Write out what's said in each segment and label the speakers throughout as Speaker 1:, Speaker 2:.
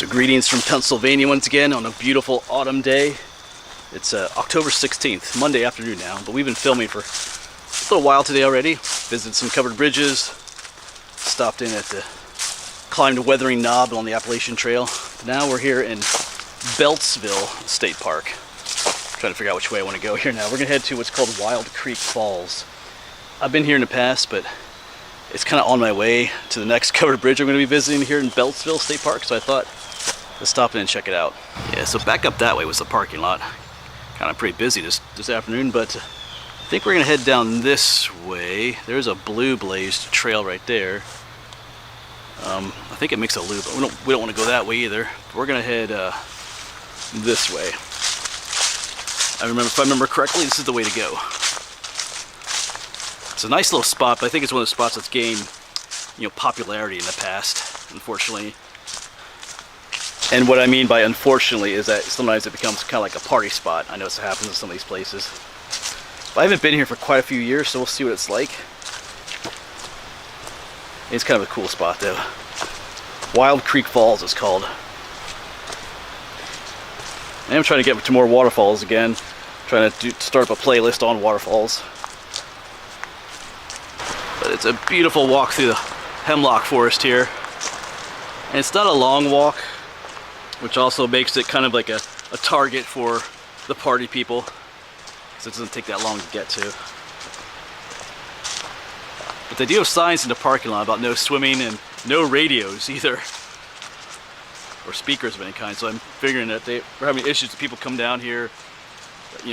Speaker 1: So greetings from Pennsylvania once again on a beautiful autumn day. It's October 16th, Monday afternoon now, but we've been filming for a little while today already. Visited some covered bridges, stopped in at the, climbed a weathering knob on the Appalachian Trail. Now we're here in Beltsville State Park. Trying to figure out which way I want to go here now. We're gonna head to what's called Wild Creek Falls. I've been here in the past, but it's kind of on my way to the next covered bridge I'm going to be visiting here in Beltsville State Park, so I thought let's stop in and check it out. Yeah, so back up that way was the parking lot. Kind of pretty busy this afternoon, but I think we're going to head down this way. There's a blue blazed trail right there. I think it makes a loop, but we don't want to go that way either. We're going to head this way. If I remember correctly, this is the way to go. It's a nice little spot, but I think it's one of the spots that's gained, popularity in the past, unfortunately. And what I mean by unfortunately is that sometimes it becomes kind of like a party spot. I know this happens in some of these places. But I haven't been here for quite a few years, so we'll see what it's like. It's kind of a cool spot though. Wild Creek Falls it's called. I am trying to get to more waterfalls again. Trying to start up a playlist on waterfalls. But it's a beautiful walk through the hemlock forest here. And it's not a long walk, which also makes it kind of like a target for the party people, because it doesn't take that long to get to. But they do have signs in the parking lot about no swimming and no radios either, or speakers of any kind, so I'm figuring that we're having issues with people come down here,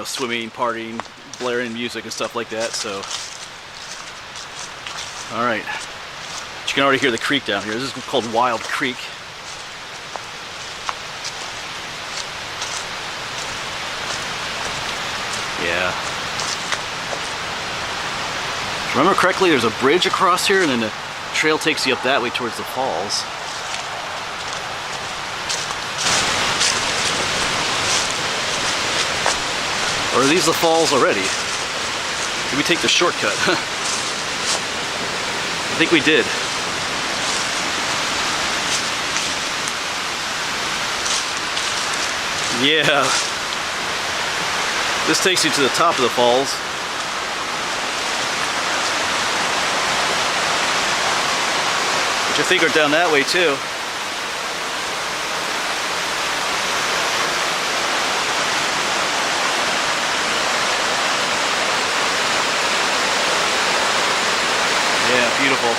Speaker 1: swimming, partying, blaring music and stuff like that, so. Alright, you can already hear the creek down here. This is called Wild Creek. Yeah. If I remember correctly, there's a bridge across here and then the trail takes you up that way towards the falls. Or are these the falls already? Did we take the shortcut? I think we did. Yeah. This takes you to the top of the falls. Which I think are down that way too. Yeah, beautiful.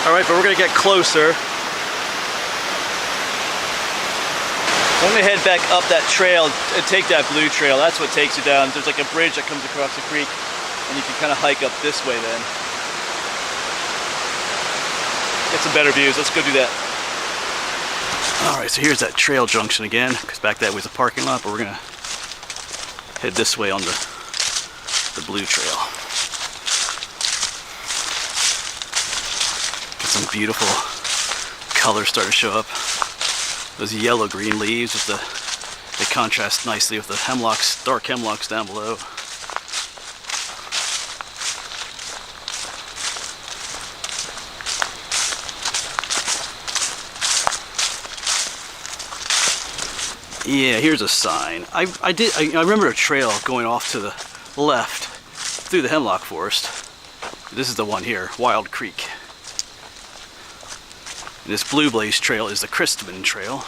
Speaker 1: Alright, but we're going to get closer. I'm going to head back up that trail and take that blue trail. That's what takes you down. There's like a bridge that comes across the creek. And you can kind of hike up this way then. Get some better views. Let's go do that. Alright, so here's that trail junction again, because back that way is a parking lot, but we're going to head this way on the blue trail. Get some beautiful colors start to show up. Those yellow-green leaves, they contrast nicely with the hemlocks, dark hemlocks down below. Yeah, here's a sign. I remember a trail going off to the left through the hemlock forest. This is the one here, Wild Creek. And this blue blaze trail is the Christman Trail.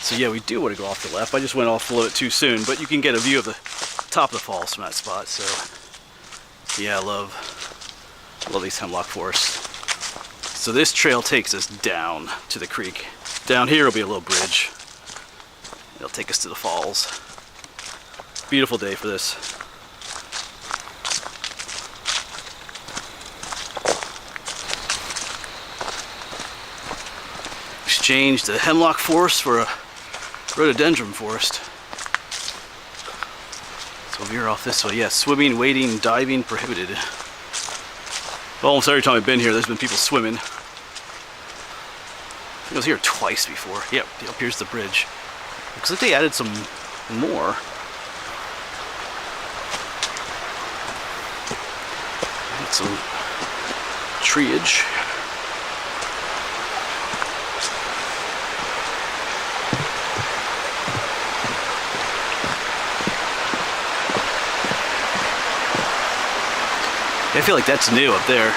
Speaker 1: So yeah, we do want to go off to the left. I just went off a little bit too soon, but you can get a view of the top of the falls from that spot. So yeah, I love these hemlock forests. So this trail takes us down to the creek. Down here will be a little bridge. It'll take us to the falls. Beautiful day for this. Exchanged the hemlock forest for a rhododendron forest. So veer off this way. Yeah, swimming, wading, diving prohibited. Well, almost every time I've been here, there's been people swimming. I was here twice before. Yep, up here's the bridge. Looks like they added some more. Got some treeage. I feel like that's new up there.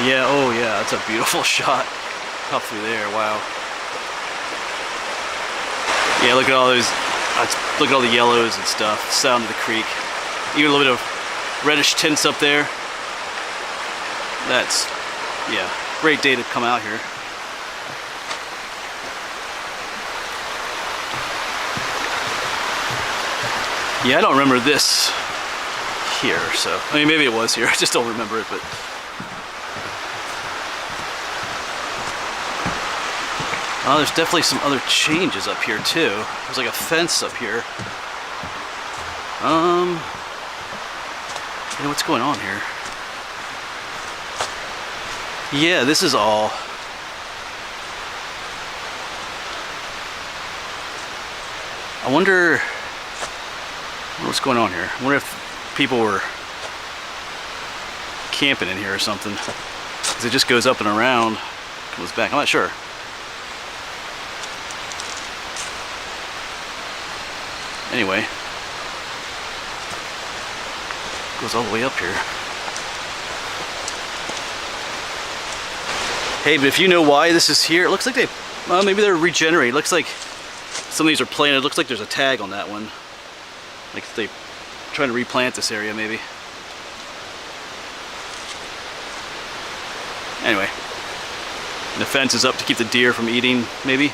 Speaker 1: Yeah, oh yeah, that's a beautiful shot up through there, wow. Yeah, look at all those, look at all the yellows and stuff, sound of the creek. Even a little bit of reddish tints up there. That's, yeah, great day to come out here. Yeah, I don't remember this here, so, I mean, maybe it was here, I just don't remember it, but. Oh, there's definitely some other changes up here too. There's like a fence up here. You know what's going on here? Yeah, this is all. I wonder what's going on here. I wonder if people were camping in here or something. Because it just goes up and around, comes back. I'm not sure. Anyway, goes all the way up here. Hey, but if you know why this is here, it looks like they, well, maybe they're regenerating. It looks like some of these are planted. It looks like there's a tag on that one. Like they trying to replant this area, maybe. Anyway, and the fence is up to keep the deer from eating, maybe.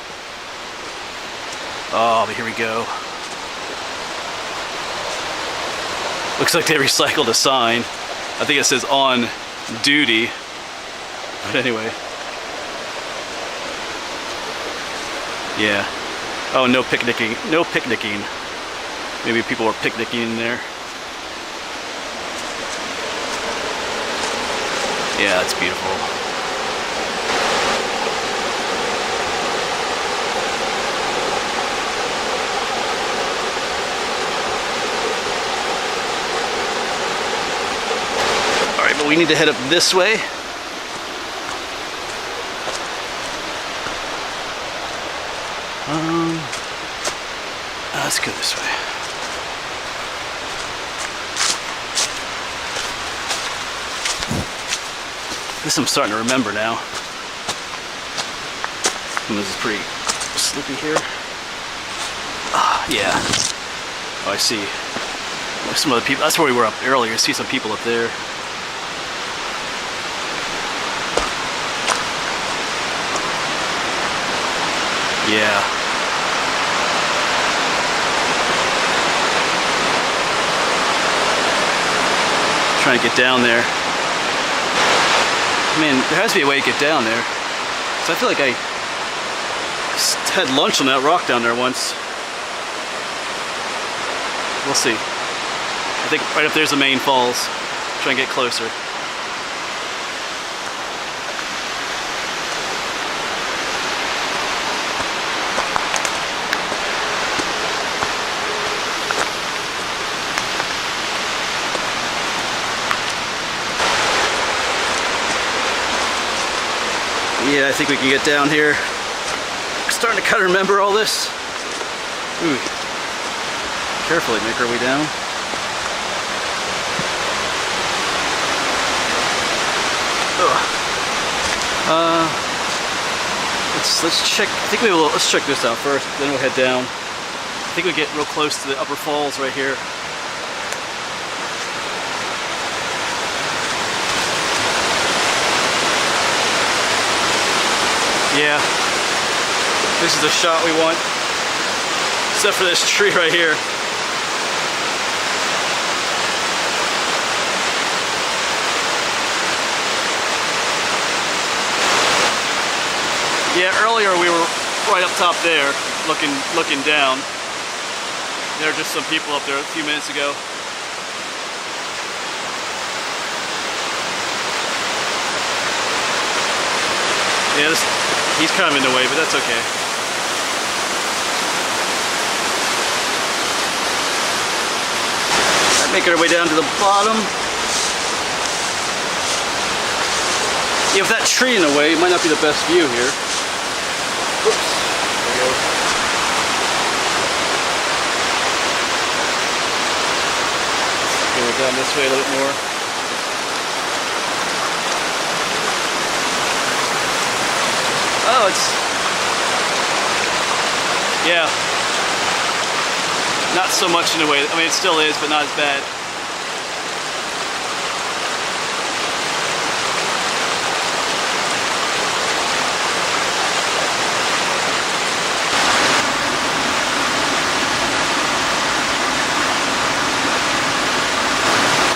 Speaker 1: Oh, but here we go. Looks like they recycled a sign. I think it says on duty. But anyway. Yeah. Oh, no picnicking. No picnicking. Maybe people were picnicking in there. Yeah, it's beautiful. But we need to head up this way. Let's go this way. This I'm starting to remember now. This is pretty slippy here. Ah, yeah. Oh, I see. Some other people. That's where we were up earlier. I see some people up there. Yeah. Trying to get down there. Man, there has to be a way to get down there. So I feel like I had lunch on that rock down there once. We'll see. I think right up there's the main falls. Try and get closer. Yeah, I think we can get down here. I'm starting to kind of remember all this. Ooh. Carefully make our way down. Let's check. I think let's check this out first. Then we'll head down. I think we get real close to the upper falls right here. Yeah, this is the shot we want, except for this tree right here. Yeah, earlier we were right up top there, looking down. There are just some people up there a few minutes ago. Yeah, He's kind of in the way, but that's okay. Making our way down to the bottom. Yeah, with that tree in the way, it might not be the best view here. Oops. There we go. Go down this way a little bit more. Oh, it's... yeah. Not so much in a way. I mean, it still is, but not as bad.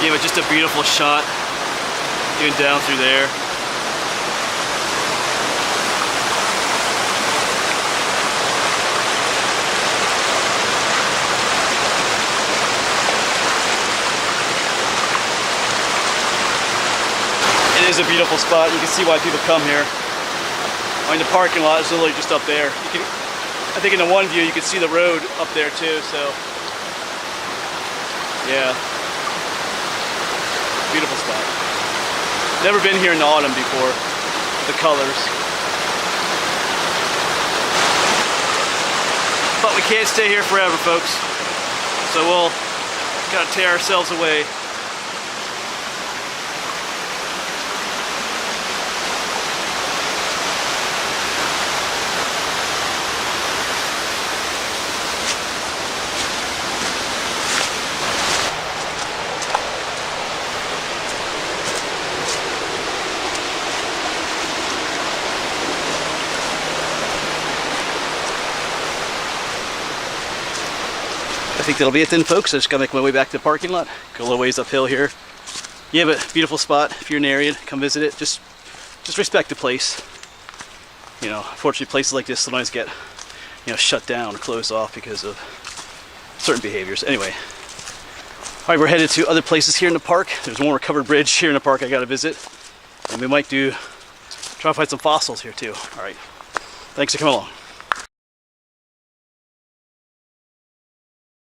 Speaker 1: Yeah, but just a beautiful shot, even down through there. It is a beautiful spot. You can see why people come here. I mean, the parking lot is literally just up there. You can, I think in the one view you can see the road up there too. So, yeah, beautiful spot. Never been here in the autumn before. The colors, but we can't stay here forever, folks. So we'll gotta tear ourselves away. I think that'll be it then, folks. I just gotta make my way back to the parking lot. Go a little ways uphill here. Yeah, but beautiful spot. If you're in the area, come visit it. Just respect the place. You know, unfortunately, places like this sometimes get, you know, shut down or closed off because of certain behaviors. Anyway, all right, we're headed to other places here in the park. There's one more covered bridge here in the park I gotta visit, and we might try to find some fossils here too. All right, thanks for coming along.